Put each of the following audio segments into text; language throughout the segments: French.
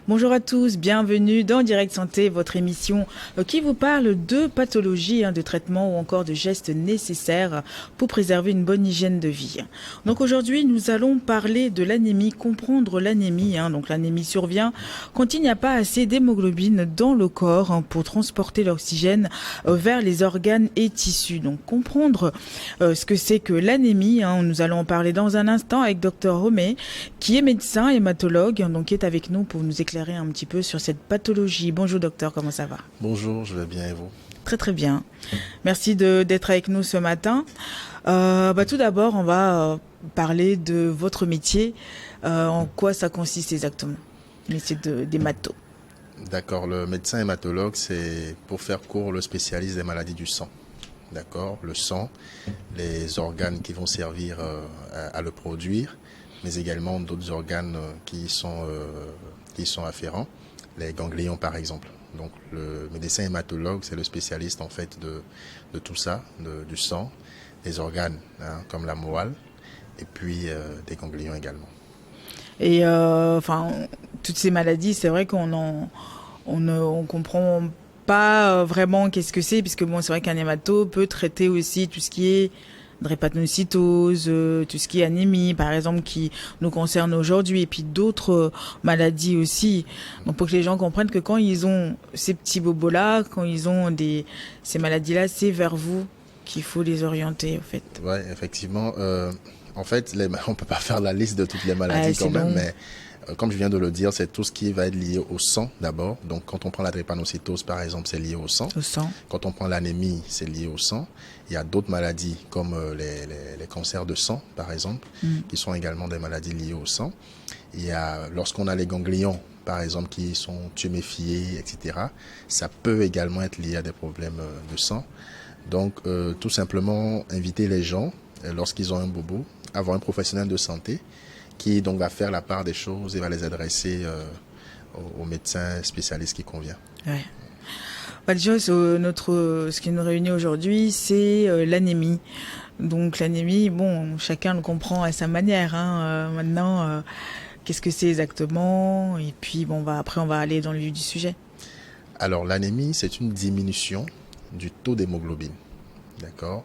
Bonjour à tous, bienvenue dans Direct Santé, votre émission qui vous parle de pathologies, de traitements ou encore de gestes nécessaires pour préserver une bonne hygiène de vie. Donc aujourd'hui, nous allons parler de l'anémie, comprendre l'anémie. Donc l'anémie survient quand il n'y a pas assez d'hémoglobine dans le corps pour transporter l'oxygène vers les organes et tissus. Donc comprendre ce que c'est que l'anémie, nous allons en parler dans un instant avec Dr Romé, qui est médecin hématologue, donc qui est avec nous pour nous éclairer un petit peu sur cette pathologie. Bonjour docteur, comment ça va? Bonjour, je vais bien et vous? Très très bien. Merci d'être avec nous ce matin. Tout d'abord, on va parler de votre métier. En quoi ça consiste exactement, le métier d'hémato? D'accord, le médecin hématologue, c'est pour faire court le spécialiste des maladies du sang. D'accord, le sang, les organes qui vont servir à le produire, mais également d'autres organes qui sont afférents, les ganglions par exemple. Donc le médecin hématologue, c'est le spécialiste en fait de tout ça, du sang, des organes comme la moelle et puis des ganglions également. Et toutes ces maladies, c'est vrai on comprend pas vraiment qu'est-ce que c'est, puisque bon, c'est vrai qu'un hémato peut traiter aussi tout ce qui est drépanocytose, tout ce qui est anémie, par exemple, qui nous concerne aujourd'hui, et puis d'autres maladies aussi. Donc, pour que les gens comprennent que quand ils ont ces petits bobos-là, quand ils ont ces maladies-là, c'est vers vous qu'il faut les orienter, en fait. Ouais, effectivement. En fait, on peut pas faire la liste de toutes les maladies quand même, mais comme je viens de le dire, c'est tout ce qui va être lié au sang d'abord. Donc, quand on prend la drépanocytose, par exemple, c'est lié au sang. Au sang. Quand on prend l'anémie, c'est lié au sang. Il y a d'autres maladies comme les cancers de sang, par exemple, qui sont également des maladies liées au sang. Il y a, lorsqu'on a les ganglions, par exemple, qui sont tuméfiés, etc., ça peut également être lié à des problèmes de sang. Donc, tout simplement, inviter les gens, lorsqu'ils ont un bobo, à voir un professionnel de santé qui donc va faire la part des choses et va les adresser au médecin spécialiste qui convient. Ouais. Déjà, ce qui nous réunit aujourd'hui, c'est l'anémie. Donc l'anémie, bon, chacun le comprend à sa manière. Maintenant, qu'est-ce que c'est exactement? Et puis, après, on va aller dans le vif du sujet. Alors, l'anémie, c'est une diminution du taux d'hémoglobine. D'accord?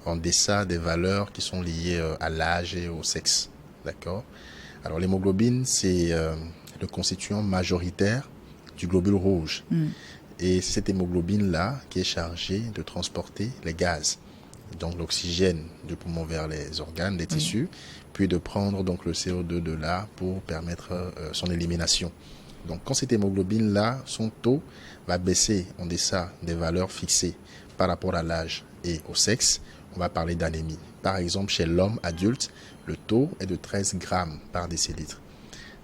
En deçà des valeurs qui sont liées à l'âge et au sexe. D'accord? Alors l'hémoglobine, c'est le constituant majoritaire du globule rouge. Et c'est cette hémoglobine-là qui est chargée de transporter les gaz. Donc l'oxygène du poumon vers les organes, les tissus, puis de prendre donc le CO2 de là pour permettre son élimination. Donc quand cette hémoglobine-là, son taux va baisser en deçà des valeurs fixées par rapport à l'âge et au sexe, on va parler d'anémie. Par exemple, chez l'homme adulte, le taux est de 13 grammes par décilitre.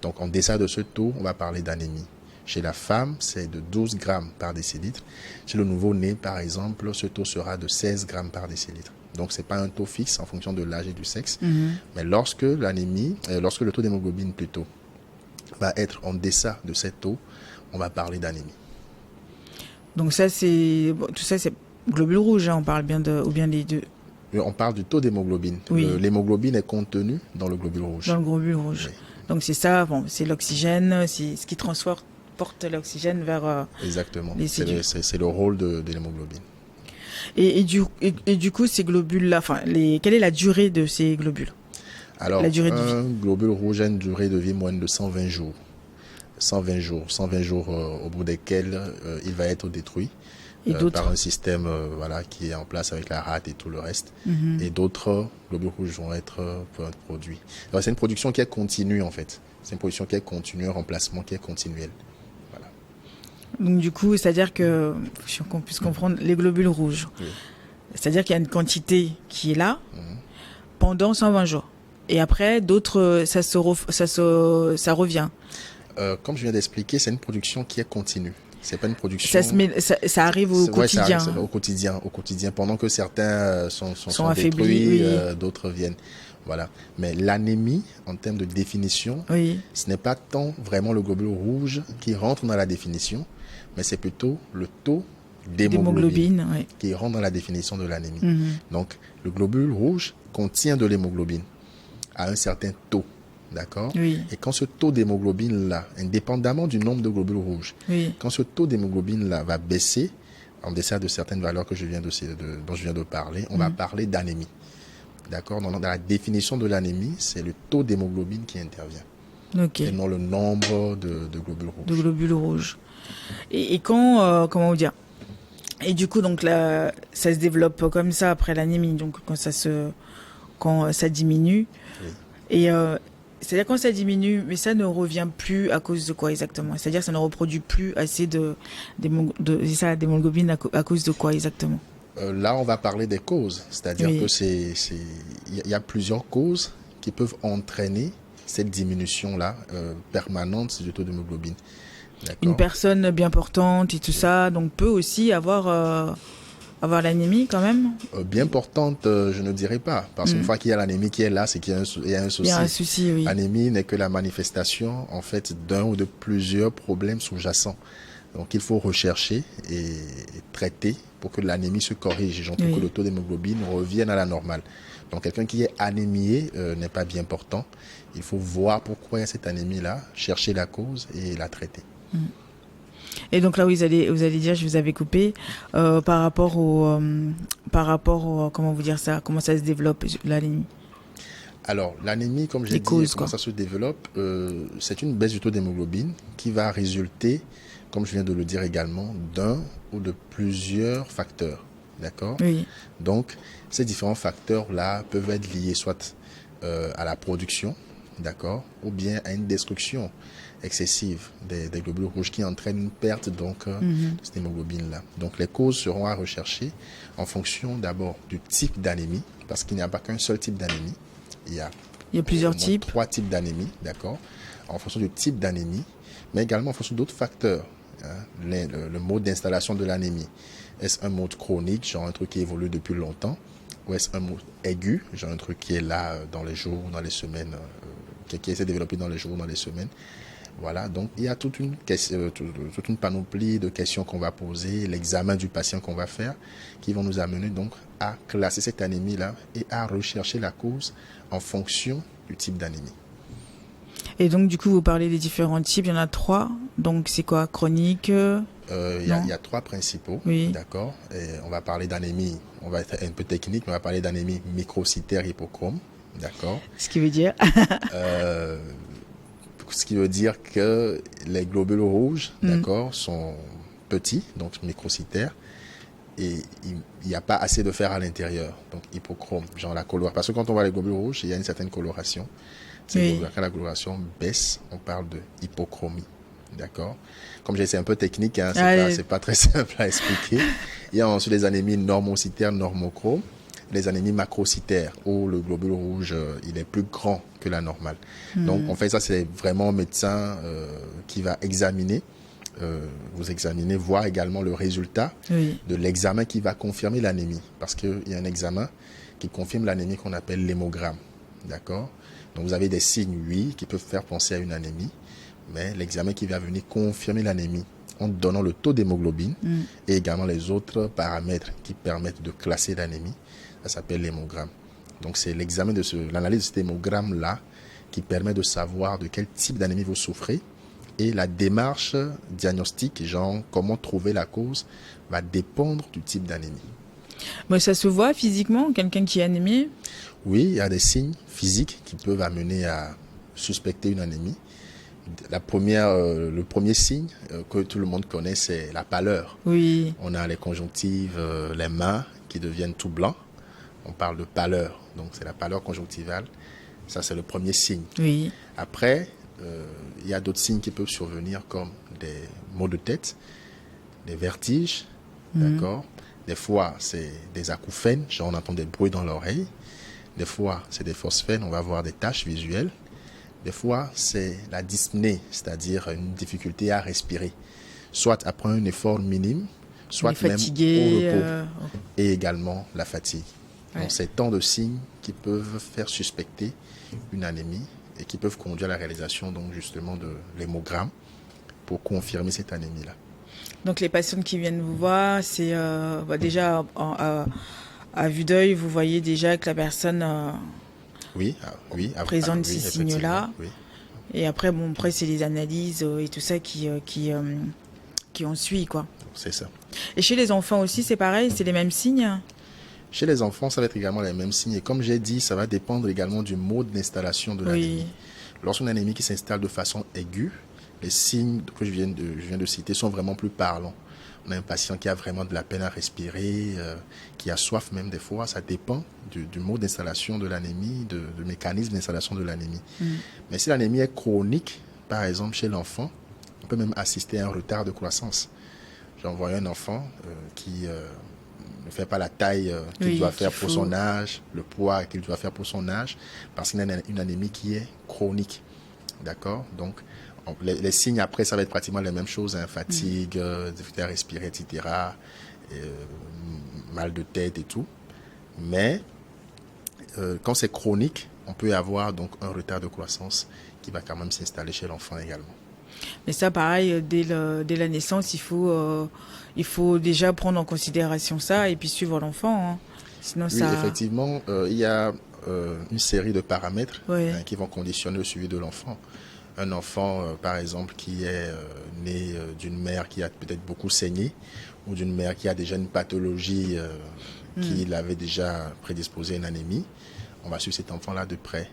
Donc, en deçà de ce taux, on va parler d'anémie. Chez la femme, c'est de 12 grammes par décilitre. Chez le nouveau-né, par exemple, ce taux sera de 16 grammes par décilitre. Donc, ce n'est pas un taux fixe en fonction de l'âge et du sexe. Mais lorsque le taux d'hémoglobine plutôt va être en deçà de ces taux, on va parler d'anémie. Donc, tout ça, c'est globule rouge, on parle bien ou bien les deux? On parle du taux d'hémoglobine. Oui. L'hémoglobine est contenu dans le globule rouge. Dans le globule rouge. Oui. Donc c'est ça, c'est l'oxygène, c'est ce qui transporte l'oxygène vers Exactement. Les cellules. C'est le rôle de l'hémoglobine. Et du coup, ces globules-là, quelle est la durée de ces globules? Alors, la durée de vie. Un globule rouge a une durée de vie moyenne de 120 jours. 120 jours au bout desquels il va être détruit. Par un système qui est en place avec la rate et tout le reste. Et d'autres globules rouges vont être produits. Alors, c'est une production qui est continue en fait. C'est une production qui est continue, un remplacement qui est continuel. Voilà. Donc du coup, c'est-à-dire que, qu'on puisse comprendre, les globules rouges, c'est-à-dire qu'il y a une quantité qui est là pendant 120 jours. Et après, d'autres, ça revient. Comme je viens d'expliquer, c'est une production qui est continue. C'est pas une production. Ça arrive au quotidien. Ça arrive au quotidien. Pendant que certains sont affaiblis, détruits, d'autres viennent. Voilà. Mais l'anémie, en termes de définition, ce n'est pas tant vraiment le globule rouge qui rentre dans la définition, mais c'est plutôt le taux d'hémoglobine qui rentre dans la définition de l'anémie. Donc, le globule rouge contient de l'hémoglobine à un certain taux. d'accord? Oui. Et quand ce taux d'hémoglobine-là, indépendamment du nombre de globules rouges, Oui. quand ce taux d'hémoglobine-là va baisser, en deçà de certaines valeurs que dont je viens de parler, on va parler d'anémie. D'accord? Dans la définition de l'anémie, c'est le taux d'hémoglobine qui intervient. Ok. Et non le nombre de globules rouges. De globules rouges. Et quand, comment vous dire? Et du coup, donc là, ça se développe comme ça après l'anémie, donc quand ça diminue. Oui. Et c'est-à-dire quand ça diminue, mais ça ne revient plus à cause de quoi exactement? C'est-à-dire ça ne reproduit plus assez d'hémoglobine à cause de quoi exactement? Là, on va parler des causes. C'est-à-dire Oui. que il y a plusieurs causes qui peuvent entraîner cette diminution-là permanente du taux d'hémoglobine. Une D'accord? personne bien portante et tout ça, donc peut aussi avoir l'anémie quand même? Bien portante, je ne dirais pas. Parce qu'une fois qu'il y a l'anémie qui est là, c'est qu'il y a un souci. Il y a un souci, oui. L'anémie n'est que la manifestation, en fait, d'un ou de plusieurs problèmes sous-jacents. Donc, il faut rechercher et traiter pour que l'anémie se corrige. Donc, pour que le taux d'hémoglobine revienne à la normale. Donc, quelqu'un qui est anémié n'est pas bien portant. Il faut voir pourquoi il y a cette anémie-là, chercher la cause et la traiter. Et donc là, vous allez dire, je vous avais coupé, par rapport au, comment vous dire ça, comment ça se développe, l'anémie? Alors, l'anémie, comme j'ai dit, comment ça se développe, c'est une baisse du taux d'hémoglobine qui va résulter, comme je viens de le dire également, d'un ou de plusieurs facteurs. D'accord? Oui. Donc, ces différents facteurs-là peuvent être liés soit à la production, d'accord, ou bien à une destruction excessive des globules rouges qui entraîne une perte donc de cette hémoglobine-là. Donc, les causes seront à rechercher en fonction d'abord du type d'anémie, parce qu'il n'y a pas qu'un seul type d'anémie. Il y a plusieurs types. 3 types d'anémie, d'accord, en fonction du type d'anémie, mais également en fonction d'autres facteurs. Le mode d'installation de l'anémie. Est-ce un mode chronique, genre un truc qui évolue depuis longtemps, ou est-ce un mode aigu, genre un truc qui est là dans les jours, dans les semaines, qui essaie de développer dans les jours, dans les semaines. Voilà, donc il y a toute une panoplie de questions qu'on va poser, l'examen du patient qu'on va faire, qui vont nous amener donc à classer cette anémie-là et à rechercher la cause en fonction du type d'anémie. Et donc, du coup, vous parlez des différents types, il y en a 3. Donc, c'est quoi? Chronique? Il y a 3 principaux, oui. D'accord. Et on va parler d'anémie, on va être un peu technique, mais on va parler d'anémie microcytaire hypochrome, d'accord. Ce qui veut dire ce qui veut dire que les globules rouges, d'accord, sont petits, donc microcytaires, et il n'y a pas assez de fer à l'intérieur, donc hypochrome, genre la coloration. Parce que quand on voit les globules rouges, il y a une certaine coloration. Quand la coloration baisse, on parle de hypochromie. D'accord? Comme j'ai dit, c'est un peu technique, hein, c'est pas très simple à expliquer. Il y a ensuite les anémies normocytaires, normochromes, les anémies macrocytaires, où le globule rouge, il est plus grand que la normale. Donc, en fait, ça, c'est vraiment un médecin qui va examiner, vous examiner, voir également le résultat de l'examen qui va confirmer l'anémie. Parce qu'il y a un examen qui confirme l'anémie qu'on appelle l'hémogramme. D'accord? Donc, vous avez des signes, oui, qui peuvent faire penser à une anémie, mais l'examen qui va venir confirmer l'anémie en donnant le taux d'hémoglobine et également les autres paramètres qui permettent de classer l'anémie, ça s'appelle l'hémogramme. Donc, c'est l'examen l'analyse de cet hémogramme-là qui permet de savoir de quel type d'anémie vous souffrez, et la démarche diagnostique, genre comment trouver la cause, va dépendre du type d'anémie. Mais ça se voit physiquement, quelqu'un qui est anémié? Oui, il y a des signes physiques qui peuvent amener à suspecter une anémie. Le premier signe que tout le monde connaît, c'est la pâleur. Oui. On a les conjonctives, les mains qui deviennent tout blancs. On parle de pâleur. Donc, c'est la pâleur conjonctivale. Ça, c'est le premier signe. Oui. Après, il y a d'autres signes qui peuvent survenir comme des maux de tête, des vertiges, d'accord. Des fois, c'est des acouphènes, genre on entend des bruits dans l'oreille. Des fois, c'est des phosphènes, on va avoir des taches visuelles. Des fois, c'est la dyspnée, c'est-à-dire une difficulté à respirer, soit après un effort minime, soit même au repos, et également la fatigue. Donc, c'est tant de signes qui peuvent faire suspecter une anémie et qui peuvent conduire à la réalisation donc justement de l'hémogramme pour confirmer cette anémie-là. Donc, les patients qui viennent vous voir, c'est déjà à vue d'œil, vous voyez déjà que la personne Oui, oui, présente oui, ces signes-là. oui. Et après, bon, après c'est les analyses et tout ça qui en suit, quoi. C'est ça. Et chez les enfants aussi, c'est pareil, c'est les mêmes signes? Chez les enfants, ça va être également les mêmes signes. Et comme j'ai dit, ça va dépendre également du mode d'installation de l'anémie. Lorsqu'une anémie qui s'installe de façon aiguë, les signes que je viens de citer sont vraiment plus parlants. On a un patient qui a vraiment de la peine à respirer, qui a soif même des fois. Ça dépend du mode d'installation de l'anémie, du mécanisme d'installation de l'anémie. Mais si l'anémie est chronique, par exemple chez l'enfant, on peut même assister à un retard de croissance. J'ai envoyé un enfant qui ne fait pas la taille qu'il doit faire pour son âge, le poids qu'il doit faire pour son âge, parce qu'il a une anémie qui est chronique. D'accord? Donc, les signes après, ça va être pratiquement les mêmes choses, hein, fatigue, difficulté à respirer, etc., mal de tête et tout. Mais quand c'est chronique, on peut avoir donc un retard de croissance qui va quand même s'installer chez l'enfant également. Mais ça, pareil, dès la naissance, il faut déjà prendre en considération ça et puis suivre l'enfant. Hein. Sinon, oui, effectivement, il y a une série de paramètres qui vont conditionner le suivi de l'enfant. Un enfant, par exemple, qui est né d'une mère qui a peut-être beaucoup saigné ou d'une mère qui a déjà une pathologie qui l'avait déjà prédisposé à une anémie, on va suivre cet enfant-là de près.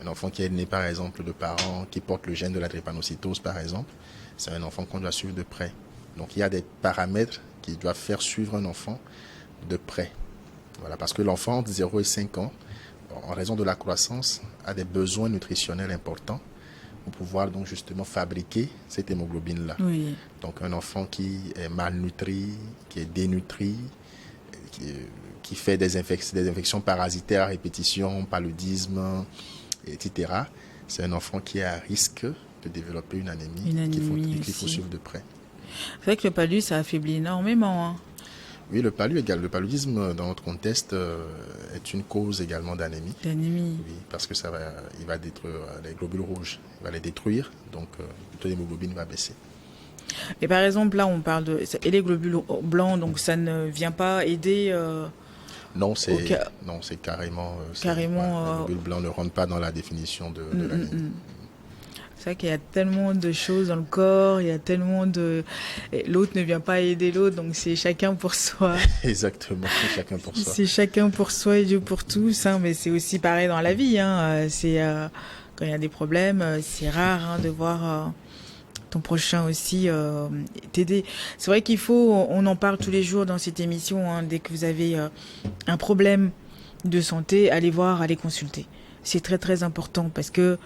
Un enfant qui est né, par exemple, de parents qui portent le gène de la drépanocytose, par exemple, c'est un enfant qu'on doit suivre de près. Donc, il y a des paramètres qui doivent faire suivre un enfant de près. Voilà, parce que l'enfant de 0 et 5 ans, en raison de la croissance, a des besoins nutritionnels importants pour pouvoir donc justement fabriquer cette hémoglobine-là. Oui. Donc, un enfant qui est malnutri, qui est dénutri, qui fait des infections parasitaires à répétition, paludisme, etc., c'est un enfant qui est à risque de développer une anémie qu'il faut suivre de près. C'est vrai que le palud, ça affaiblit énormément. Hein. Oui, le paludisme dans notre contexte est une cause également d'anémie. D'anémie. Oui, parce que il va détruire les globules rouges, il va les détruire, donc le taux d'hémoglobine va baisser. Et par exemple, là, on parle et les globules blancs, donc ça ne vient pas aider. Non, c'est carrément. Les globules blancs ne rentrent pas dans la définition de l'anémie. C'est vrai qu'il y a tellement de choses dans le corps, il y a tellement de... L'autre ne vient pas aider l'autre, donc c'est chacun pour soi. Exactement, c'est chacun pour soi. C'est chacun pour soi et Dieu pour tous, hein, mais c'est aussi pareil dans la vie. Hein, quand il y a des problèmes, c'est rare de voir ton prochain aussi t'aider. C'est vrai on en parle tous les jours dans cette émission, hein, dès que vous avez un problème de santé, allez consulter. C'est très très important parce que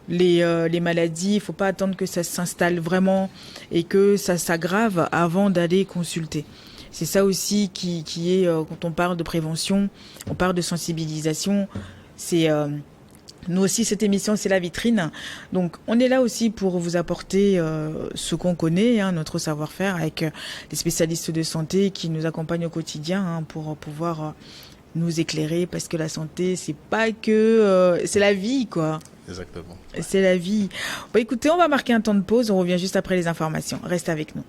les maladies, il faut pas attendre que ça s'installe vraiment et que ça s'aggrave avant d'aller consulter. C'est ça aussi qui est, quand on parle de prévention, on parle de sensibilisation, c'est... nous aussi, cette émission, c'est la vitrine. Donc, on est là aussi pour vous apporter ce qu'on connaît, hein, notre savoir-faire, avec les spécialistes de santé qui nous accompagnent au quotidien hein, pour pouvoir nous éclairer, parce que la santé, c'est pas que... c'est la vie, quoi. Exactement. C'est la vie. Bon, écoutez, on va marquer un temps de pause. On revient juste après les informations. Restez avec nous.